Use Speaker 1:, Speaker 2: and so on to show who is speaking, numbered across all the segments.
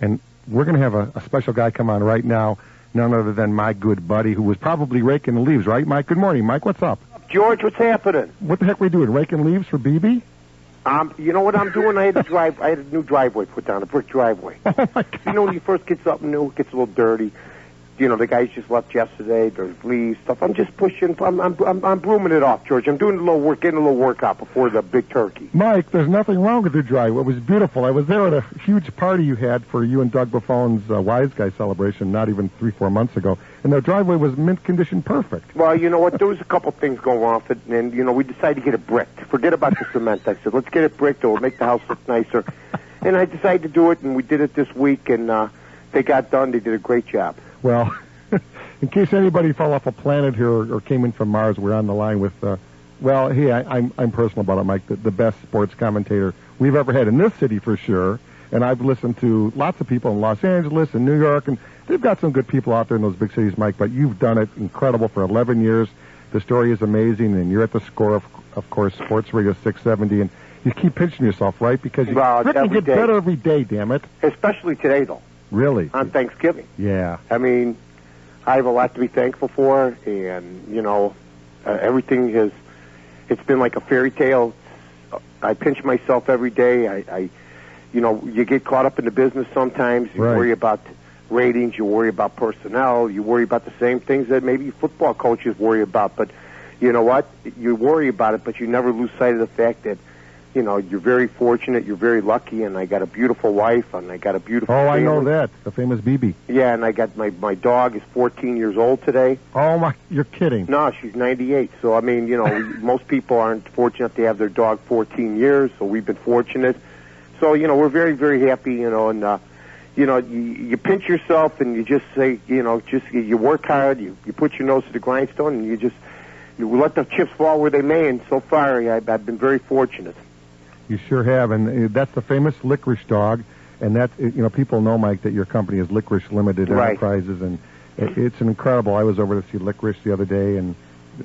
Speaker 1: And we're going to have a special guy come on right now, none other than my good buddy who was probably raking the leaves, right, Mike? Good morning, Mike. What's up?
Speaker 2: George, what's happening?
Speaker 1: What the heck are we doing, raking leaves for BB?
Speaker 2: You know what I'm doing? I had a new driveway put down, a brick driveway.
Speaker 1: Oh, my God.
Speaker 2: You know, when you first get something new, it gets a little dirty. You know, the guys just left yesterday. There's leaves, stuff. I'm just pushing. I'm brooming it off, George. I'm doing a little work, getting a little workout before the big turkey.
Speaker 1: Mike, there's nothing wrong with your driveway. It was beautiful. I was there at a huge party you had for you and Doug Buffone's Wjjg celebration not even 3-4 months ago, and the driveway was mint condition perfect.
Speaker 2: Well, you know what? There was a couple things going wrong with it, and, you know, we decided to get it bricked. Forget about the cement. I said, let's get it bricked. It will make the house look nicer. And I decided to do it, and we did it this week, and they got done. They did a great job.
Speaker 1: Well, in case anybody fell off a planet here or came in from Mars, we're on the line with, I'm personal about it, Mike, the best sports commentator we've ever had in this city for sure. And I've listened to lots of people in Los Angeles and New York, and they've got some good people out there in those big cities, Mike, but you've done it incredible for 11 years. The story is amazing, and you're at the Score, of course, Sports Radio 670, and you keep pinching yourself, right? Because you freaking get better every day, damn it.
Speaker 2: Especially today, though.
Speaker 1: Really?
Speaker 2: On Thanksgiving.
Speaker 1: Yeah.
Speaker 2: I mean, I have a lot to be thankful for, and, you know, everything it's been like a fairy tale. I pinch myself every day. You know, you get caught up in the business sometimes. You worry about ratings. You worry about personnel. You worry about the same things that maybe football coaches worry about. But you know what? You worry about it, but you never lose sight of the fact that, you know, you're very fortunate, you're very lucky, and I got a beautiful wife, and I got a beautiful family.
Speaker 1: I know that. The famous BB.
Speaker 2: Yeah, and I got my dog is 14 years old today.
Speaker 1: Oh, my, you're kidding.
Speaker 2: No, she's 98. So, I mean, you know, most people aren't fortunate to have their dog 14 years, so we've been fortunate. So, you know, we're very, very happy, you know, and, you know, you pinch yourself and you just say, you know, you work hard, you put your nose to the grindstone, and you let the chips fall where they may, and so far I've been very fortunate.
Speaker 1: You sure have, and that's the famous Licorice dog, and that, you know, people know, Mike, that your company is Licorice Limited Enterprises, and it's incredible. I was over to see Licorice the other day, and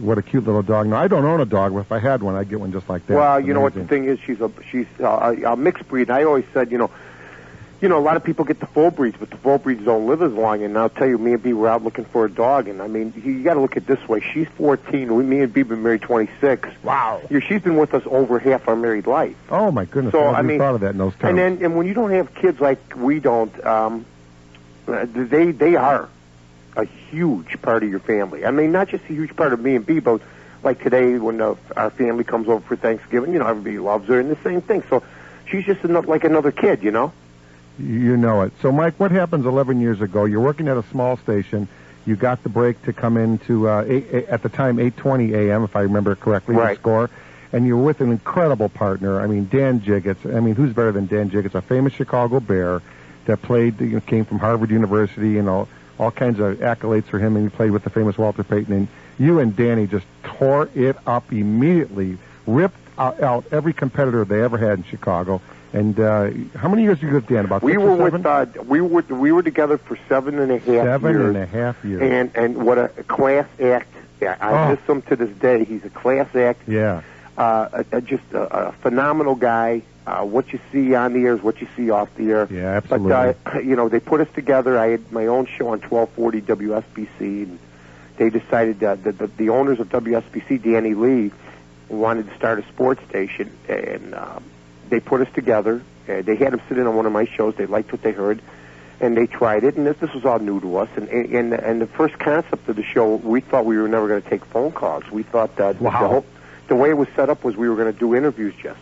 Speaker 1: what a cute little dog. Now, I don't own a dog, but if I had one, I'd get one just like that.
Speaker 2: Well, you know what the thing is, she's a mixed breed. I always said, you know, a lot of people get the full breeds, but the full breeds don't live as long. And I'll tell you, me and B were out looking for a dog, and I mean, you got to look at it this way. She's 14. Me and B been married 26.
Speaker 1: Wow.
Speaker 2: She's been with us over half our married life.
Speaker 1: Oh my goodness!
Speaker 2: So
Speaker 1: I mean, thought of that in those terms.
Speaker 2: And when you don't have kids like we don't, they are a huge part of your family. I mean, not just a huge part of me and B, but like today when our family comes over for Thanksgiving, you know, everybody loves her, and the same thing. So she's just like another kid, you know.
Speaker 1: You know it. So, Mike, what happens 11 years ago? You're working at a small station. You got the break to come into, at the time, 8:20 a.m., if I remember correctly, the Score. And you were with an incredible partner. I mean, Dan Jiggets. I mean, who's better than Dan Jiggets? A famous Chicago Bear that played, you know, came from Harvard University, and all kinds of accolades for him, and he played with the famous Walter Payton. And you and Danny just tore it up immediately, ripped out every competitor they ever had in Chicago. And how many years were you with Dan? About 6 or 7?
Speaker 2: We were together for 7.5 years.
Speaker 1: 7.5 years.
Speaker 2: And what a class act! I miss him to this day. He's a class act.
Speaker 1: Yeah.
Speaker 2: Just a phenomenal guy. What you see on the air is what you see off the air.
Speaker 1: Yeah, absolutely.
Speaker 2: But you know, they put us together. I had my own show on 1240 WSBC, and they decided that the owners of WSBC, Danny Lee, wanted to start a sports station, and they put us together. They had him sit in on one of my shows. They liked what they heard, and they tried it. And this was all new to us. And the first concept of the show, we thought we were never going to take phone calls. We thought that the way it was set up was we were going to do interviews, just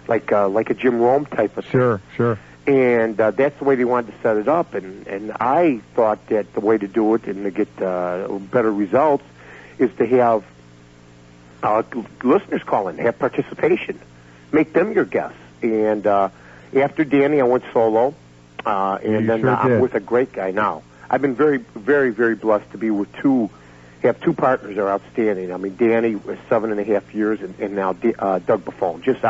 Speaker 2: like a Jim Rome type of thing.
Speaker 1: Sure.
Speaker 2: And that's the way they wanted to set it up. And I thought that the way to do it and to get better results is to have listeners call in, have participation. Make them your guests. And after Danny, I went solo, and then I'm with a great guy now. I've been very, very, very blessed to be with two partners that are outstanding. I mean, Danny was 7.5 years, and now Doug Buffone. Just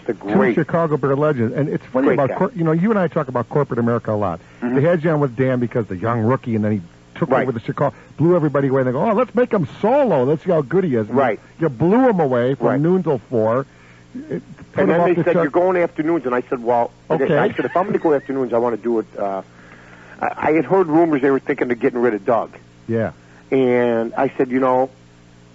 Speaker 2: a great...
Speaker 1: Two Chicago Bear legends. And it's funny about, you know, you and I talk about corporate America a lot. Mm-hmm. They had you on with Dan because the young rookie, and then he took over the Chicago, blew everybody away, and they go, let's make him solo. Let's see how good he is. And you blew him away from noon till 4.
Speaker 2: And then they said, you're going afternoons. And I said, well,
Speaker 1: okay.
Speaker 2: I said, if I'm going to go afternoons, I want to do it. I had heard rumors they were thinking of getting rid of Doug.
Speaker 1: Yeah.
Speaker 2: And I said,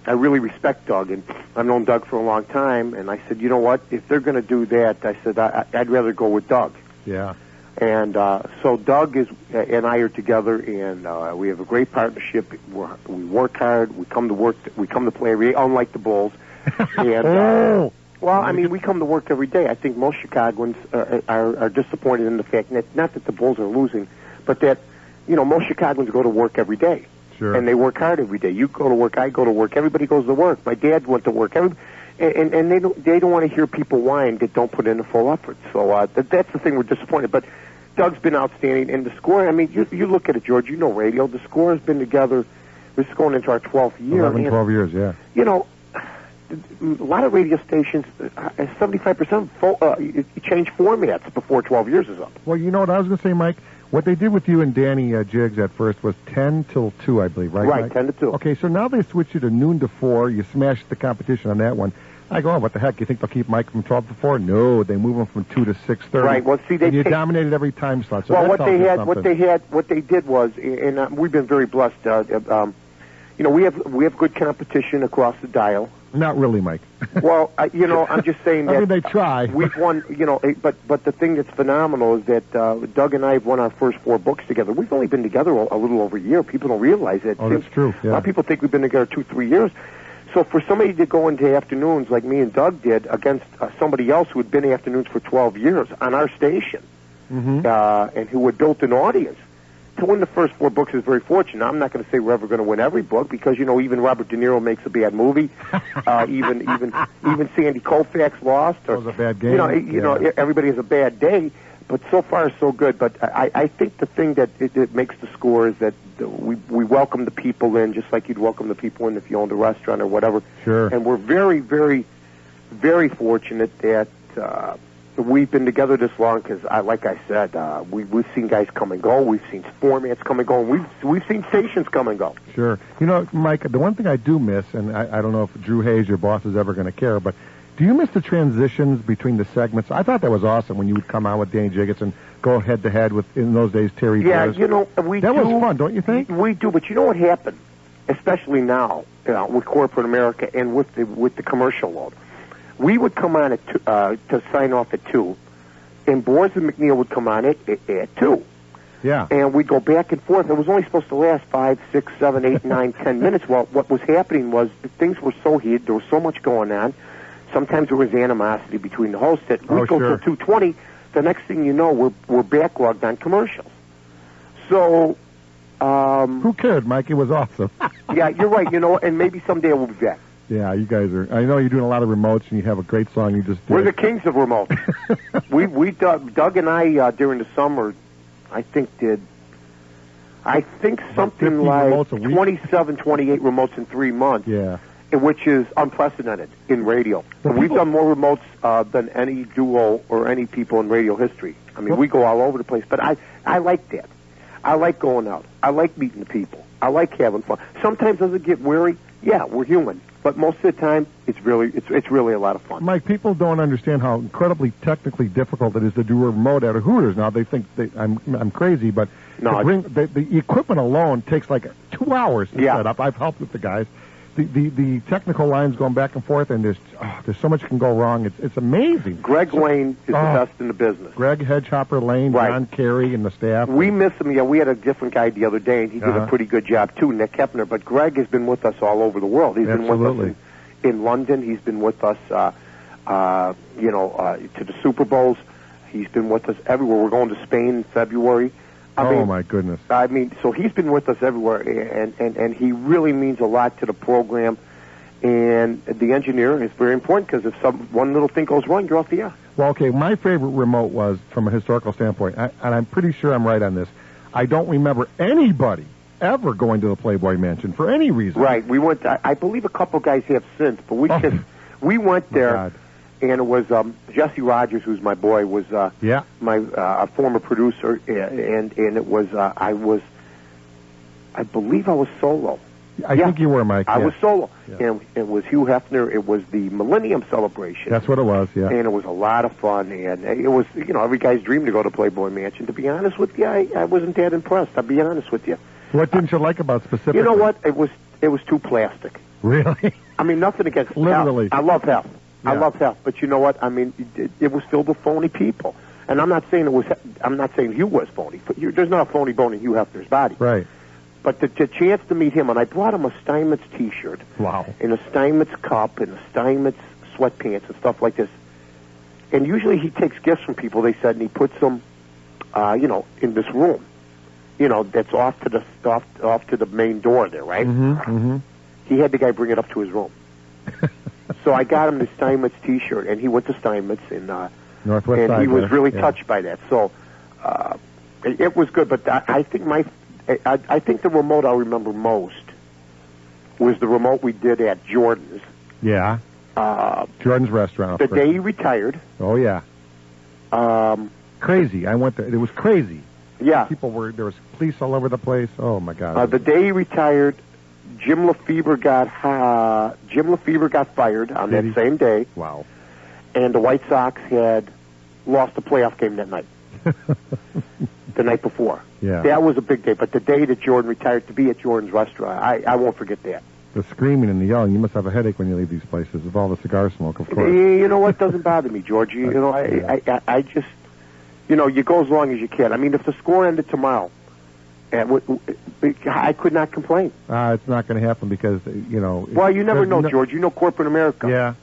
Speaker 2: I really respect Doug, and I've known Doug for a long time. And I said, you know what? If they're going to do that, I said, I'd rather go with Doug.
Speaker 1: Yeah.
Speaker 2: And so Doug and I are together, and we have a great partnership. We work hard. We come to work. We come to play every day, unlike the Bulls. And, well, I mean, we come to work every day. I think most Chicagoans are disappointed in the fact that not that the Bulls are losing, but that most Chicagoans go to work every day.
Speaker 1: Sure.
Speaker 2: And they work hard every day. You go to work. I go to work. Everybody goes to work. My dad went to work. And they don't want to hear people whine that don't put in a full effort. So that's the thing we're disappointed. But Doug's been outstanding, and the score. I mean, you look at it, George. You know radio. The score has been together. This is going into our 12th year.
Speaker 1: 12 years, yeah.
Speaker 2: A lot of radio stations, 75% change formats before 12 years is up.
Speaker 1: Well, you know what I was going to say, Mike? What they did with you and Danny Wjjg at first was 10 till 2, I believe, right?
Speaker 2: Right,
Speaker 1: Mike?
Speaker 2: 10 to 2.
Speaker 1: Okay, so now they switched you to noon to 4. You smashed the competition on that one. I go, what the heck? You think they'll keep Mike from 12 to 4? No, they move him from 2 to 6:30.
Speaker 2: Right. Well, see,
Speaker 1: you dominated every time slot. So
Speaker 2: well, what they did was, and we've been very blessed. We have good competition across the dial.
Speaker 1: Not really, Mike.
Speaker 2: Well, I'm just saying that.
Speaker 1: I mean, they try.
Speaker 2: We've won, but the thing that's phenomenal is that Doug and I have won our first 4 books together. We've only been together a little over a year. People don't realize it.
Speaker 1: Oh, that's true. Yeah.
Speaker 2: A lot of people think we've been together 2-3 years. So for somebody to go into afternoons like me and Doug did against somebody else who had been afternoons for 12 years on our station, and who had built an audience, to win the first 4 books is very fortunate. I'm not going to say we're ever going to win every book because even Robert De Niro makes a bad movie. Even Sandy Koufax lost.
Speaker 1: Or, it was a bad game.
Speaker 2: Everybody has a bad day. But so far, so good. But I think the thing that it makes the score is that we welcome the people in just like you'd welcome the people in if you owned a restaurant or whatever.
Speaker 1: Sure.
Speaker 2: And we're very, very, very fortunate that we've been together this long because, like I said, we've seen guys come and go. We've seen formats come and go. And we've seen stations come and go.
Speaker 1: Sure. Mike, the one thing I do miss, and I don't know if Drew Hayes, your boss, is ever going to care, but do you miss the transitions between the segments? I thought that was awesome when you would come out with Danny Wjjg and go head-to-head with, in those days, Terry Bliss.
Speaker 2: That
Speaker 1: was fun, don't you think?
Speaker 2: We do, but you know what happened, especially now with corporate America and with the commercial load. We would come on to sign off at 2, and Boris and McNeil would come on at 2.
Speaker 1: Yeah.
Speaker 2: And we'd go back and forth. It was only supposed to last 5, 6, 7, 8, 9, 10 minutes. Well, what was happening was things were so heated. There was so much going on. Sometimes there was animosity between the hosts that we'd go till 2:20. The next thing you know, we're backlogged on commercials. So,
Speaker 1: who cared, Mike? It was awesome.
Speaker 2: Yeah, you're right. And maybe someday we'll be back.
Speaker 1: Yeah, you guys are. I know you're doing a lot of remotes, and you have a great song you just did.
Speaker 2: We're the kings of remotes. Doug and I during the summer, I think something like 27, 28 remotes in 3 months.
Speaker 1: Yeah.
Speaker 2: Which is unprecedented in radio. And we've done more remotes than any duo or any people in radio history. I mean, we go all over the place. But I like that. I like going out. I like meeting the people. I like having fun. Sometimes does it get weary? Yeah, we're human. But most of the time, it's really a lot of fun.
Speaker 1: Mike, people don't understand how incredibly technically difficult it is to do a remote at a Hooters. Now they think I'm crazy, but the equipment alone takes like 2 hours to set up. I've helped with the guys. The technical lines going back and forth, and there's so much can go wrong. It's amazing.
Speaker 2: Greg Lane is the best in the business.
Speaker 1: Greg Hedgehopper Lane,
Speaker 2: right.
Speaker 1: John Carey, and the staff.
Speaker 2: We miss him. Yeah, we had a different guy the other day, and he did a pretty good job too, Nick Kepner. But Greg has been with us all over the world. He's been with us in London. He's been with us, to the Super Bowls. He's been with us everywhere. We're going to Spain in February. I mean,
Speaker 1: my goodness.
Speaker 2: I mean, so he's been with us everywhere, and he really means a lot to the program. And the engineer is very important because if one little thing goes wrong, you're off the air.
Speaker 1: Well, okay, my favorite remote was, from a historical standpoint, and I'm pretty sure I'm right on this, I don't remember anybody ever going to the Playboy Mansion for any reason.
Speaker 2: Right. We went, I believe a couple guys have since, but we went there. And it was Jesse Rogers, who's my boy, was my former producer, and it was I believe I was solo,
Speaker 1: I think you were, Mike.
Speaker 2: I
Speaker 1: yeah.
Speaker 2: was solo.
Speaker 1: Yeah.
Speaker 2: And it was Hugh Hefner. It was the Millennium Celebration.
Speaker 1: That's what it was, yeah.
Speaker 2: And it was a lot of fun. And it was, every guy's dream to go to Playboy Mansion. To be honest with you, I wasn't that impressed. I'll be honest with you.
Speaker 1: What didn't you like about specifically?
Speaker 2: You know what? It was too plastic.
Speaker 1: Really?
Speaker 2: I mean, nothing against
Speaker 1: Literally.
Speaker 2: Hef. I love Hef.
Speaker 1: Yeah.
Speaker 2: I love Hef. But you know what? I mean, it was filled with phony people. And I'm not saying Hugh was phony. There's not a phony bone in Hugh Hefner's body.
Speaker 1: Right.
Speaker 2: But the chance to meet him, and I brought him a Steinmetz T-shirt.
Speaker 1: Wow.
Speaker 2: And a Steinmetz cup, and a Steinmetz sweatpants, and stuff like this. And usually he takes gifts from people, they said, and he puts them, in this room. That's off to the main door there, right?
Speaker 1: Mm-hmm, mm-hmm.
Speaker 2: He had the guy bring it up to his room. So I got him the Steinmetz T-shirt, and he went to Steinmetz in
Speaker 1: Northwest
Speaker 2: and
Speaker 1: side,
Speaker 2: he was really
Speaker 1: yeah.
Speaker 2: touched by that. So it was good. But I think I think the remote I'll remember most was the remote we did at Jordan's.
Speaker 1: Yeah. Jordan's restaurant.
Speaker 2: The day he retired.
Speaker 1: Oh yeah. Crazy. I went there. It was crazy.
Speaker 2: Yeah.
Speaker 1: There was police all over the place. Oh my God.
Speaker 2: The day he retired, Jim Lefebvre got fired on that same day.
Speaker 1: Wow.
Speaker 2: And the White Sox had lost the playoff game that night. The night before.
Speaker 1: Yeah.
Speaker 2: That was a big day. But the day that Jordan retired, to be at Jordan's restaurant, I won't forget that.
Speaker 1: The screaming and the yelling. You must have a headache when you leave these places with all the cigar smoke, of course.
Speaker 2: You know what? Doesn't bother me, George. I just, you go as long as you can. I mean, if the score ended tomorrow, I could not complain.
Speaker 1: It's not going to happen because,
Speaker 2: Well, you never know, George. You know corporate America.
Speaker 1: Yeah.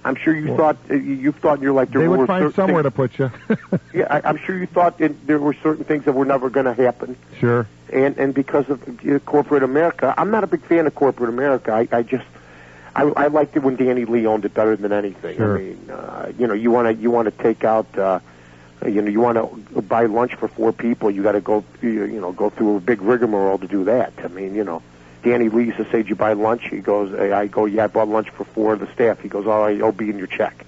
Speaker 2: I'm sure you've thought in your life
Speaker 1: they would find somewhere to put you.
Speaker 2: Yeah, I'm sure you thought there were certain things that were never going to happen.
Speaker 1: Sure.
Speaker 2: And because of corporate America, I'm not a big fan of corporate America. I liked it when Danny Lee owned it better than anything.
Speaker 1: Sure.
Speaker 2: I mean, you want to take out, you want to buy lunch for 4 people. You got to go through a big rigmarole to do that. I mean, Danny Lee used to say, "Did you buy lunch?" He goes, I go, "Yeah, I bought lunch for 4 of the staff." He goes, "All right, it'll be in your check."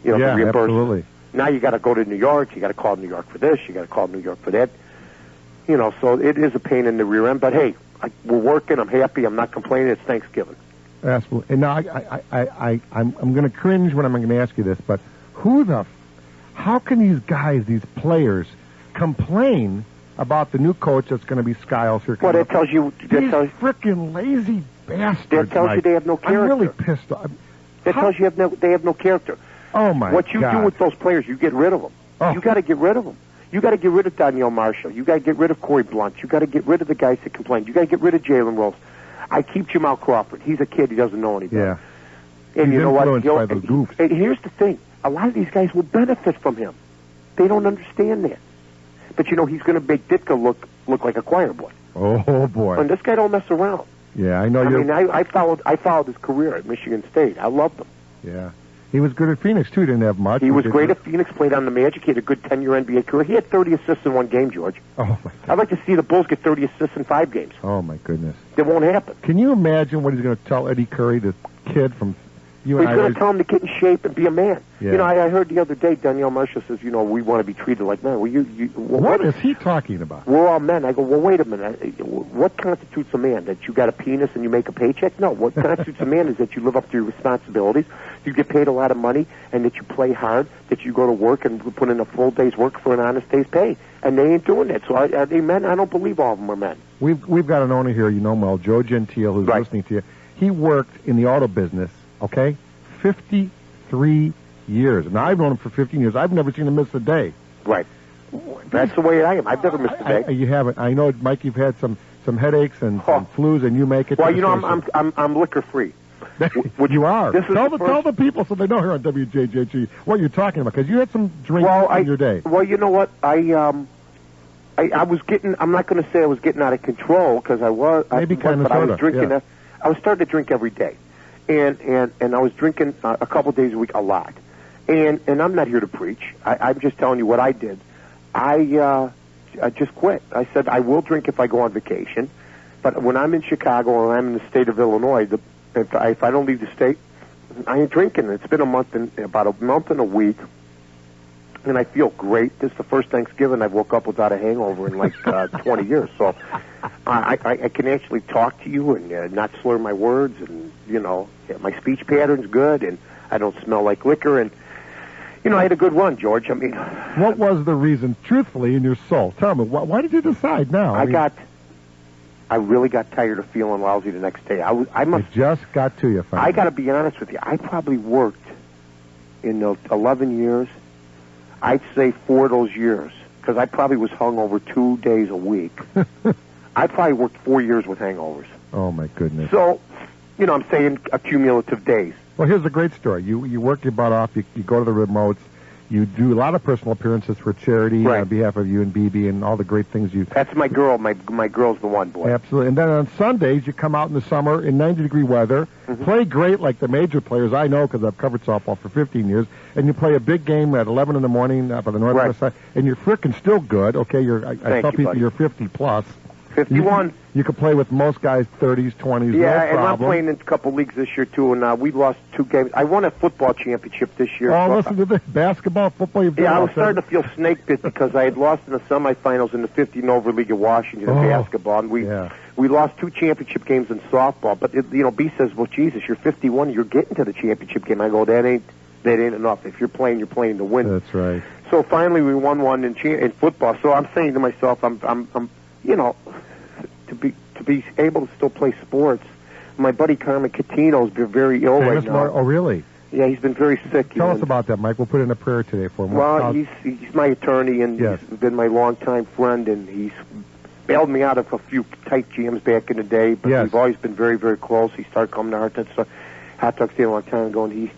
Speaker 2: To reimburse.
Speaker 1: Absolutely.
Speaker 2: Now you got to go to New York. You got to call New York for this. You got to call New York for that. So it is a pain in the rear end. But hey, we're working. I'm happy. I'm not complaining. It's Thanksgiving.
Speaker 1: Absolutely. And now I'm going to cringe when I'm going to ask you this, but how can these guys, these players, complain about the new coach that's going to be Skiles here?
Speaker 2: Well, that tells you...
Speaker 1: These frickin' lazy bastards.
Speaker 2: That tells you they have no character.
Speaker 1: I'm really pissed off.
Speaker 2: That tells you they have no character.
Speaker 1: Oh, my God.
Speaker 2: What you do with those players, you get rid of them.
Speaker 1: Oh.
Speaker 2: You got to get rid of them. You got to get rid of Danielle Marshall. You got to get rid of Corey Blunt. You got to get rid of the guys that complain. You got to get rid of Jalen Rose. I keep Jamal Crawford. He's a kid. He doesn't know anything.
Speaker 1: Yeah.
Speaker 2: And
Speaker 1: He's
Speaker 2: you know what?
Speaker 1: By the goofs.
Speaker 2: And here's the thing. A lot of these guys will benefit from him. They don't understand that. But, he's going to make Ditka look like a choir boy.
Speaker 1: Oh, boy.
Speaker 2: And this guy don't mess around.
Speaker 1: Yeah, I know.
Speaker 2: I followed his career at Michigan State. I loved him.
Speaker 1: Yeah. He was good at Phoenix, too. Didn't have much.
Speaker 2: He was great at Phoenix, played on the Magic. He had a good 10-year NBA career. He had 30 assists in one game, George.
Speaker 1: Oh, my God.
Speaker 2: I'd like to see the Bulls get 30 assists in 5 games.
Speaker 1: Oh, my goodness.
Speaker 2: That won't happen.
Speaker 1: Can you imagine what he's going to tell Eddie Curry, the kid from
Speaker 2: He's going to tell him to get in shape and be a man.
Speaker 1: Yeah.
Speaker 2: I heard the other day Danielle Marshall says, we want to be treated like men. Well,
Speaker 1: what is he talking about?
Speaker 2: We're all men. I go, well, wait a minute. What constitutes a man? That you got a penis and you make a paycheck? No. What constitutes a man is that you live up to your responsibilities, you get paid a lot of money, and that you play hard, that you go to work and put in a full day's work for an honest day's pay. And they ain't doing that. So are they men? I don't believe all of them are men.
Speaker 1: We've got an owner here, well, Joe Gentile, who's listening to you. He worked in the auto business, okay? 53 years. Now, I've known him for 15 years. I've never seen him miss a day.
Speaker 2: Right. That's the way I am. I've never missed a day.
Speaker 1: You haven't. I know, Mike, you've had some headaches and some flus, and you make it.
Speaker 2: Well, I'm liquor free.
Speaker 1: You are.
Speaker 2: Tell
Speaker 1: the people so they know here on WJJG what you're talking about, because you had some drinks in your day.
Speaker 2: Well, you know what? I was getting. I'm not going to say I was getting out of control, because I was.
Speaker 1: Maybe kind of.
Speaker 2: But I was drinking. Yeah. I was starting to drink every day. And I was drinking a couple days a week, a lot. And I'm not here to preach. I'm just telling you what I did. I just quit. I said I will drink if I go on vacation, but when I'm in Chicago or I'm in the state of Illinois, if I don't leave the state, I ain't drinking. It's been about a month and a week and I feel great. This is the first Thanksgiving I woke up without a hangover in like 20 years. So I can actually talk to you and not slur my words, and my speech pattern's good, and I don't smell like liquor, and I had a good run, George. I mean,
Speaker 1: what was the reason, truthfully, in your soul? Tell me, why did you decide now?
Speaker 2: I really got tired of feeling lousy the next day.
Speaker 1: It just got to you, finally.
Speaker 2: I got to be honest with you. I probably worked in the 11 years. I'd say 4 of those years, because I probably was hungover 2 days a week. I probably worked 4 years with hangovers.
Speaker 1: Oh, my goodness.
Speaker 2: So, I'm saying accumulative days.
Speaker 1: Well, here's a great story. You work your butt off. You go to the remotes. You do a lot of personal appearances for charity on behalf of you and BB and all the great things you...
Speaker 2: That's my girl. My girl's the one, boy.
Speaker 1: Absolutely. And then on Sundays, you come out in the summer in 90-degree weather, play great like the major players. I know because I've covered softball for 15 years. And you play a big game at 11 in the morning up on the northwest side. And you're frickin' still good, okay? I tell people you're 50-plus.
Speaker 2: 51.
Speaker 1: You can play with most guys 30s, 20s,
Speaker 2: yeah,
Speaker 1: no
Speaker 2: and
Speaker 1: problem.
Speaker 2: I'm playing in a couple leagues this year, too, and we lost 2 games. I won a football championship this year.
Speaker 1: Oh, listen to this. Basketball, football, you've done.
Speaker 2: Yeah, I was starting to feel snake bit because I had lost in the semifinals in the 50 and over league of Washington in basketball, and we lost 2 championship games in softball. But, B says, well, Jesus, you're 51, you're getting to the championship game. I go, that ain't enough. If you're playing to win.
Speaker 1: That's right.
Speaker 2: So finally we won one in football. So I'm saying to myself, I'm to be able to still play sports. My buddy Carmen Catino's been very ill right now.
Speaker 1: Oh, really?
Speaker 2: Yeah, he's been very sick.
Speaker 1: Tell us about that, Mike. We'll put in a prayer today for him.
Speaker 2: Well, he's my attorney, and he's been my longtime friend, and he's bailed me out of a few tight jams back in the day, but we've always been very, very close. He started coming to Hot Talk State a long time ago, and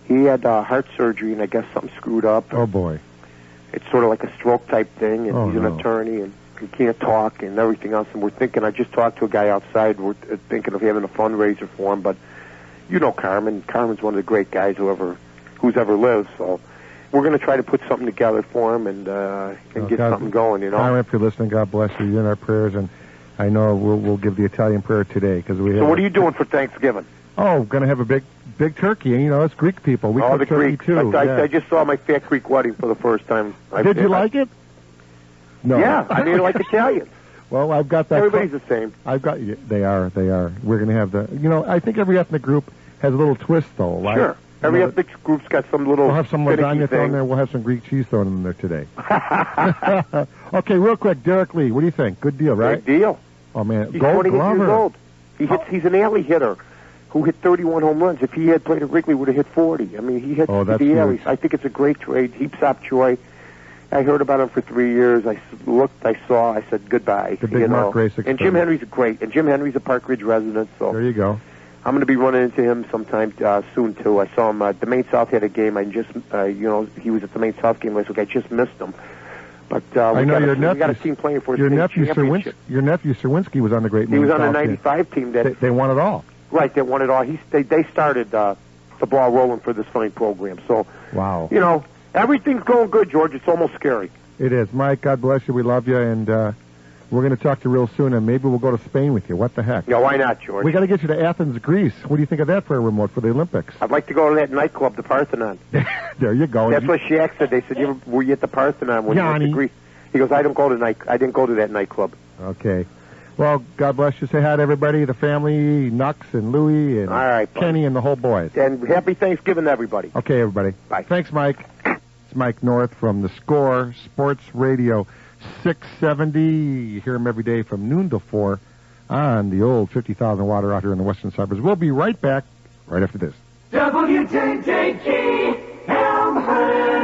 Speaker 2: he had heart surgery, and I guess something screwed up.
Speaker 1: Oh, boy.
Speaker 2: It's sort of like a stroke type thing, and he's an attorney, and he can't talk and everything else. And we're thinking, I just talked to a guy outside, we're thinking of having a fundraiser for him, but Carmen. Carmen's one of the great guys who's ever lived, so we're going to try to put something together for him and get something going, Carmen,
Speaker 1: if you're listening, God bless you. You're in our prayers, and I know we'll give the Italian prayer today. So
Speaker 2: what are you doing for Thanksgiving?
Speaker 1: Oh, going to have a big turkey. It's Greek people. We cook
Speaker 2: the
Speaker 1: turkey,
Speaker 2: Greeks.
Speaker 1: too.
Speaker 2: I just saw my Fat Greek wedding for the first time.
Speaker 1: Did you like it? No.
Speaker 2: Yeah, I didn't like Italians.
Speaker 1: Well, I've got that.
Speaker 2: Everybody's the same.
Speaker 1: They are. We're going to have I think every ethnic group has a little twist, though. Right?
Speaker 2: Sure. Every ethnic group's got some little.
Speaker 1: We'll have some lasagna thrown there. We'll have some Greek cheese thrown in there today. Okay, real quick, Derek Lee. What do you think? Good deal, right?
Speaker 2: Good deal.
Speaker 1: Oh man,
Speaker 2: he's
Speaker 1: Gold
Speaker 2: 28
Speaker 1: Glover.
Speaker 2: years old. He's an alley hitter who hit 31 home runs. If he had played at Wrigley, would have hit 40. I mean, he hit the alleys. I think it's a great trade. Heaps up joy. I heard about him for 3 years. I looked, I saw, I said goodbye.
Speaker 1: The big Mark Grace experiment.
Speaker 2: And Jim Henry's great. And Jim Henry's a Park Ridge resident. So
Speaker 1: there you go.
Speaker 2: I'm going to be running into him sometime soon too. I saw him. The Maine South had a game. I just, he was at the Maine South game last week. I just missed him. But
Speaker 1: I know your nephew.
Speaker 2: We got a team playing for us.
Speaker 1: Your nephew Serwinski was on the great.
Speaker 2: He was on the '95 team. That
Speaker 1: they won it all.
Speaker 2: Right, they won it all. They started the ball rolling for this fine program. So
Speaker 1: wow,
Speaker 2: everything's going good, George. It's almost scary.
Speaker 1: It is, Mike. God bless you. We love you, and we're going to talk to you real soon, and maybe we'll go to Spain with you. What the heck?
Speaker 2: Yeah, why not, George?
Speaker 1: We got to get you to Athens, Greece. What do you think of that for a remote for the Olympics?
Speaker 2: I'd like to go to that nightclub, the Parthenon.
Speaker 1: There you go.
Speaker 2: That's what Shaq said. They said, were you at the Parthenon when you went to Greece? He goes, I didn't go to that nightclub.
Speaker 1: Okay. Well, God bless you. Say hi to everybody, the family, Nux and Louie and
Speaker 2: all right,
Speaker 1: Kenny and the whole boys.
Speaker 2: And happy Thanksgiving to everybody.
Speaker 1: Okay, everybody.
Speaker 2: Bye.
Speaker 1: Thanks, Mike. It's Mike North from The Score, Sports Radio 670. You hear him every day from noon to 4 on the old 50,000 water out here in the western suburbs. We'll be right back right after this.
Speaker 3: WJJG Elmhurst.